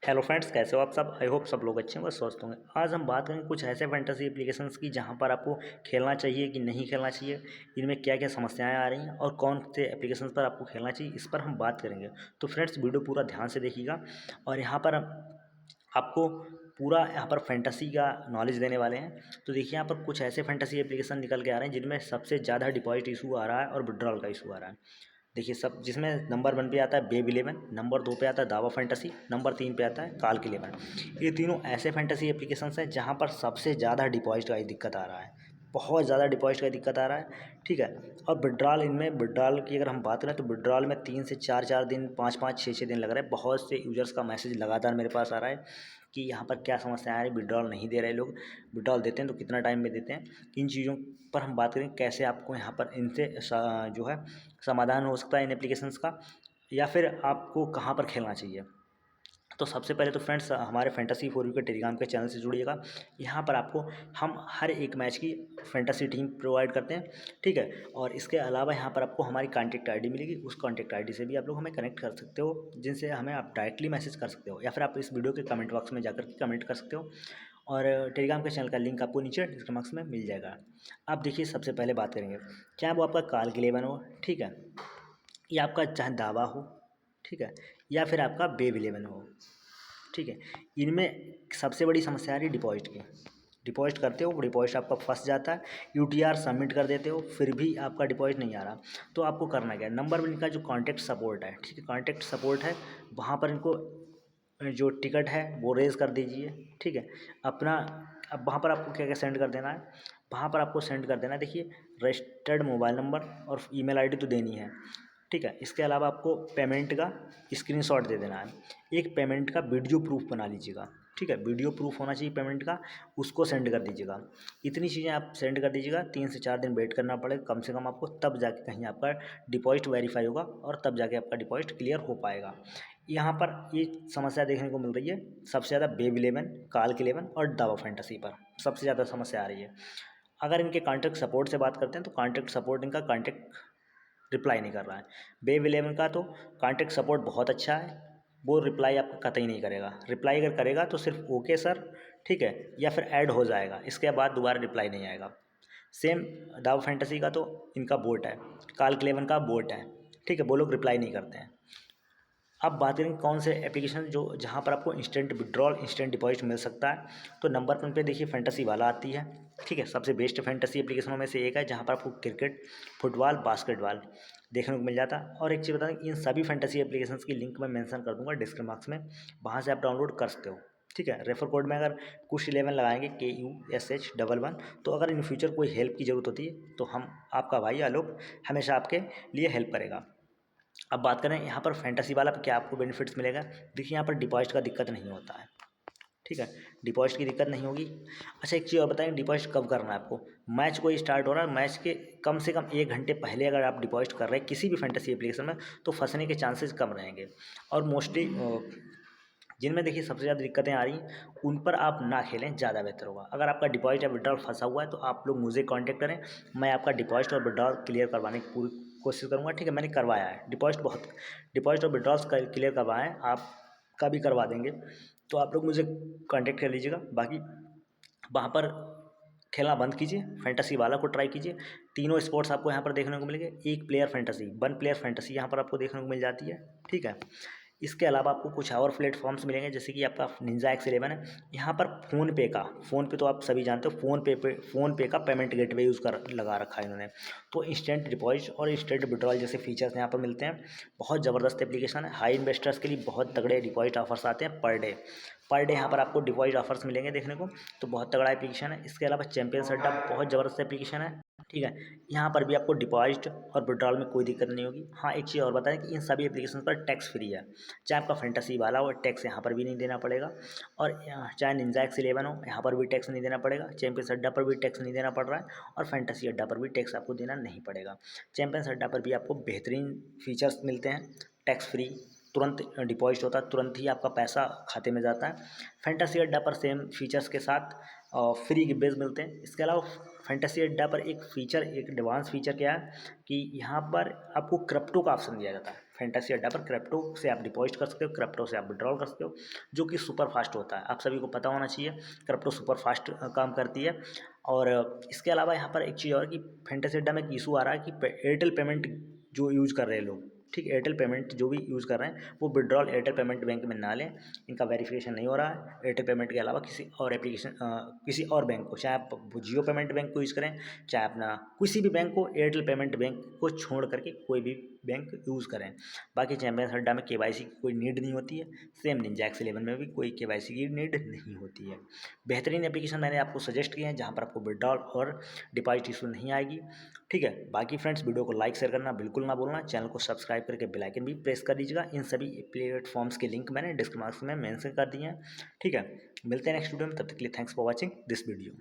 Hello friends, कैसे हो आप सब। आई होप सब लोग अच्छे होंगे, स्वस्थ होंगे। आज हम बात करेंगे कुछ ऐसे फैंटेसी एप्लीकेशंस की जहां पर आपको खेलना चाहिए कि नहीं खेलना चाहिए, इनमें क्या क्या समस्याएं आ रही हैं और कौन से एप्लीकेशंस पर आपको खेलना चाहिए, इस पर हम बात करेंगे। तो फ्रेंड्स, वीडियो पूरा ध्यान से देखिएगा। और यहाँ पर आपको पूरा यहाँ पर फैंटेसी का नॉलेज देने वाले हैं। तो देखिए, यहाँ पर कुछ ऐसे फैंटेसी एप्लीकेशन निकल के आ रहे हैं जिनमें सबसे ज़्यादा डिपॉजिट इशू आ रहा है और विड्रॉल का इशू आ रहा है। देखिए, सब जिसमें नंबर 1 पे आता है बेब 11, नंबर 2 पे आता है दावा फैंटेसी, नंबर 3 पे आता है काल्क 11। ये तीनों ऐसे फैंटेसी एप्लीकेशंस हैं जहाँ पर सबसे ज़्यादा डिपॉजिट का ही दिक्कत आ रहा है, बहुत ज़्यादा डिपॉजिट का दिक्कत आ रहा है। ठीक है। और विड्रॉल, इनमें विड्रॉल की अगर हम बात करें तो विड्रॉल में 3 से 4 दिन, 5 6 दिन लग रहे हैं। बहुत से यूजर्स का मैसेज लगातार मेरे पास आ रहा है कि यहाँ पर क्या समस्या आ रही है, विड्रॉल नहीं दे रहे लोग, विड्रॉल देते हैं तो कितना टाइम में देते हैं। इन चीज़ों पर हम बात करें कैसे आपको यहाँ पर इनसे जो है समाधान हो सकता है इन एप्लीकेशंस का, या फिर आपको कहाँ पर खेलना चाहिए। तो सबसे पहले तो फ्रेंड्स, हमारे फैंटेसी फॉर यू के टेलीग्राम के चैनल से जुड़िएगा। यहाँ पर आपको हम हर एक मैच की फैंटेसी टीम प्रोवाइड करते हैं। ठीक है। और इसके अलावा यहाँ पर आपको हमारी कॉन्टैक्ट आईडी मिलेगी, उस कॉन्टैक्ट आईडी से भी आप लोग हमें कनेक्ट कर सकते हो, जिनसे हमें आप डायरेक्टली मैसेज कर सकते हो, या फिर आप इस वीडियो के कमेंट बॉक्स में जाकर के कमेंट कर सकते हो। और टेलीग्राम के चैनल का लिंक आपको नीचे डिस्क्रिप्शन बॉक्स में मिल जाएगा। आप देखिए, सबसे पहले बात करेंगे, क्या वो आपका काल्क 11 हो, ठीक है, या आपका चाहे दावा हो, ठीक है, या फिर आपका बेब 11 हो, ठीक है। इनमें सबसे बड़ी समस्या आ रही है डिपॉजिट की। डिपॉजिट करते हो, डिपॉजिट आपका फंस जाता है, यूटीआर सबमिट कर देते हो, फिर भी आपका डिपॉजिट नहीं आ रहा। तो आपको करना क्या है, नंबर 1 का जो कॉन्टैक्ट सपोर्ट है, ठीक है, कॉन्टैक्ट सपोर्ट है, वहाँ पर इनको जो टिकट है वो रेज़ कर दीजिए। ठीक है। अपना अब वहाँ पर आपको क्या क्या सेंड कर देना है, वहाँ पर आपको सेंड कर देना है, देखिए, रजिस्टर्ड मोबाइल नंबर और ईमेल आईडी तो देनी है। ठीक है। इसके अलावा आपको पेमेंट का स्क्रीनशॉट दे देना है, एक पेमेंट का वीडियो प्रूफ बना लीजिएगा। ठीक है, वीडियो प्रूफ होना चाहिए पेमेंट का, उसको सेंड कर दीजिएगा। इतनी चीज़ें आप सेंड कर दीजिएगा। 3 से 4 दिन वेट करना पड़ेगा कम से कम आपको, तब जाके कहीं आपका डिपॉजिट वेरीफाई होगा और तब जाके आपका डिपॉजिट क्लियर हो पाएगा। यहाँ पर ये समस्या देखने को मिल रही है सबसे ज़्यादा बेब 11, काल्क 11 और दावा फैंटेसी पर सबसे ज़्यादा समस्या आ रही है। अगर इनके कॉन्टैक्ट सपोर्ट से बात करते हैं तो कॉन्टैक्ट सपोर्ट इनका कॉन्टैक्ट रिप्लाई नहीं कर रहा है। बेब 11 का तो कॉन्टैक्ट सपोर्ट बहुत अच्छा है, वो रिप्लाई आपका कतई नहीं करेगा। रिप्लाई अगर करेगा तो सिर्फ ओके सर, ठीक है, या फिर ऐड हो जाएगा, इसके बाद दोबारा रिप्लाई नहीं आएगा। सेम दाव फैंटेसी का तो इनका बोट है, काल्क 11 का बोट है, ठीक है, वो लोग रिप्लाई नहीं करते हैं। अब बात करें कौन से एप्लीकेशन जो जहाँ पर आपको इंस्टेंट विड्रॉल, इंस्टेंट डिपॉजिट मिल सकता है। तो नंबर 1 पे देखिए फैंटेसी वाला आती है। ठीक है, सबसे बेस्ट फैंटेसी एप्लीकेशनों में से एक है जहाँ पर आपको क्रिकेट, फुटबॉल, बास्केटबॉल देखने को मिल जाता है। और एक चीज़ बता दें, इन सभी फैंटेसी एप्लीकेशंस की लिंक मैं मेंशन कर दूंगा डिस्क्रिप्शन बॉक्स में, वहाँ से आप डाउनलोड कर सकते हो। ठीक है, रेफर कोड में अगर कुछ 11 लगाएंगे, KUSH11, तो अगर इन फ्यूचर कोई हेल्प की ज़रूरत होती है तो हम आपका भाई आलोक हमेशा आपके लिए हेल्प करेगा। अब बात करें यहाँ पर फैंटेसी वाला पे क्या आपको बेनिफिट्स मिलेगा। देखिए, यहाँ पर डिपॉजिट का दिक्कत नहीं होता है। ठीक है, डिपॉजिट की दिक्कत नहीं होगी। अच्छा, एक चीज़ और बताएं, डिपॉजिट कब करना है आपको। मैच कोई स्टार्ट हो रहा है, मैच के कम से कम 1 घंटे पहले अगर आप डिपॉजिट कर रहे हैं किसी भी फैंटेसी एप्लीकेशन में, तो फंसने के चांसेस कम रहेंगे। और मोस्टली जिनमें देखिए सबसे ज़्यादा दिक्कतें आ रही हैं उन पर आप ना खेलें, ज़्यादा बेहतर होगा। अगर आपका डिपॉजिट या विड्रॉल फंसा हुआ है तो आप लोग मुझे कांटेक्ट करें, मैं आपका डिपॉजिट और विड्रॉल क्लियर करवाने की पूरी कोशिश करूँगा। ठीक है, मैंने करवाया है डिपॉजिट और विड्रॉल्स क्लियर करवाए हैं, आपका भी करवा देंगे। तो आप लोग मुझे कांटेक्ट कर लीजिएगा। बाकी वहाँ पर खेलना बंद कीजिए, फैंटेसी वाला को ट्राई कीजिए। तीनों स्पोर्ट्स आपको यहाँ पर देखने को मिलेंगे। एक प्लेयर फैंटेसी, 1 प्लेयर फैंटेसी यहाँ पर आपको देखने को मिल जाती है। ठीक है। इसके अलावा आपको कुछ और प्लेटफॉर्म्स मिलेंगे, जैसे कि आपका निंजा X11 है। यहाँ पर फ़ोन पे तो आप सभी जानते हो, फ़ोन पे का पेमेंट गेटवे यूज़ कर लगा रखा है इन्होंने। तो इंस्टेंट डिपॉजिट और इंस्टेंट विड्रॉल जैसे फीचर्स यहाँ पर मिलते हैं। बहुत ज़बरदस्त एप्लीकेशन है, हाई इन्वेस्टर्स के लिए बहुत तगड़े डिपॉजिट ऑफर्स आते हैं पर डे यहाँ पर आपको डिपॉजिट ऑफर्स मिलेंगे देखने को। तो बहुत तगड़ा एप्लीकेशन है। इसके अलावा चैंपियंस अड्डा बहुत ज़बरदस्त एप्लीकेशन है। ठीक है, यहाँ पर भी आपको डिपॉजिट और विड्रॉल में कोई दिक्कत नहीं होगी। हाँ, एक चीज़ और बताएं कि इन सभी एप्लीकेशन पर टैक्स फ्री है, चाहे आपका फैंटेसी वाला हो, टैक्स यहाँ पर भी नहीं देना पड़ेगा। और चाहे निंजा X11 हो, यहाँ पर भी टैक्स नहीं देना पड़ेगा। चैंपियंस अड्डा पर भी टैक्स नहीं देना पड़ रहा है, और फैंटेसी अड्डा पर भी टैक्स आपको देना नहीं पड़ेगा। चैंपियंस अड्डा पर भी आपको बेहतरीन फीचर्स मिलते हैं, टैक्स फ्री, तुरंत डिपॉजिट होता है, तुरंत ही आपका पैसा खाते में जाता है। फैंटेसी अड्डा पर सेम फीचर्स के साथ फ्री गिफ्ट मिलते हैं। इसके अलावा फैंटेसी अड्डा पर एक एडवांस फीचर क्या है कि यहाँ पर आपको क्रिप्टो का ऑप्शन दिया जाता है। फैंटेसी अड्डा पर क्रिप्टो से आप डिपॉजिट कर सकते हो, क्रिप्टो से आप विड्रॉल कर सकते हो, जो कि सुपर फास्ट होता है। आप सभी को पता होना चाहिए क्रिप्टो सुपर फास्ट काम करती है। और इसके अलावा यहाँ पर एक चीज़ और कि फैंटेसी अड्डा में एक इशू आ रहा है कि एयरटेल पेमेंट जो यूज़ कर रहे हैं लोग, ठीक, एयरटेल पेमेंट जो भी यूज़ कर रहे हैं वो विड्रॉल एयरटेल पेमेंट बैंक में ना लें, इनका वेरिफिकेशन नहीं हो रहा है। एयरटेल पेमेंट के अलावा किसी और एप्लीकेशन किसी और बैंक को, चाहे आप जियो पेमेंट बैंक को यूज़ करें, चाहे अपना किसी भी बैंक को, एयरटेल पेमेंट बैंक को छोड़ करके कोई भी बैंक यूज़ करें। बाकी चैंपियंस अड्डा में केवाईसी की कोई नीड नहीं होती है, सेम निंजा XL11 में भी कोई केवाईसी की नीड नहीं होती है। बेहतरीन एप्लीकेशन मैंने आपको सजेस्ट किए हैं जहाँ पर आपको विड्रॉल और डिपॉजिट इशू नहीं आएगी, ठीक है। बाकी फ्रेंड्स, वीडियो को लाइक शेयर करना बिल्कुल ना भूलना, चैनल को सब्सक्राइब करके बेल आइकन भी प्रेस कर दीजिएगा। इन सभी प्लेटफॉर्म्स के लिंक मैंने डिस्क्रिप्शन में मेंशन कर दिए हैं, ठीक है। मिलते हैं नेक्स्ट वीडियो में, तब तक के लिए thanks for watching this video.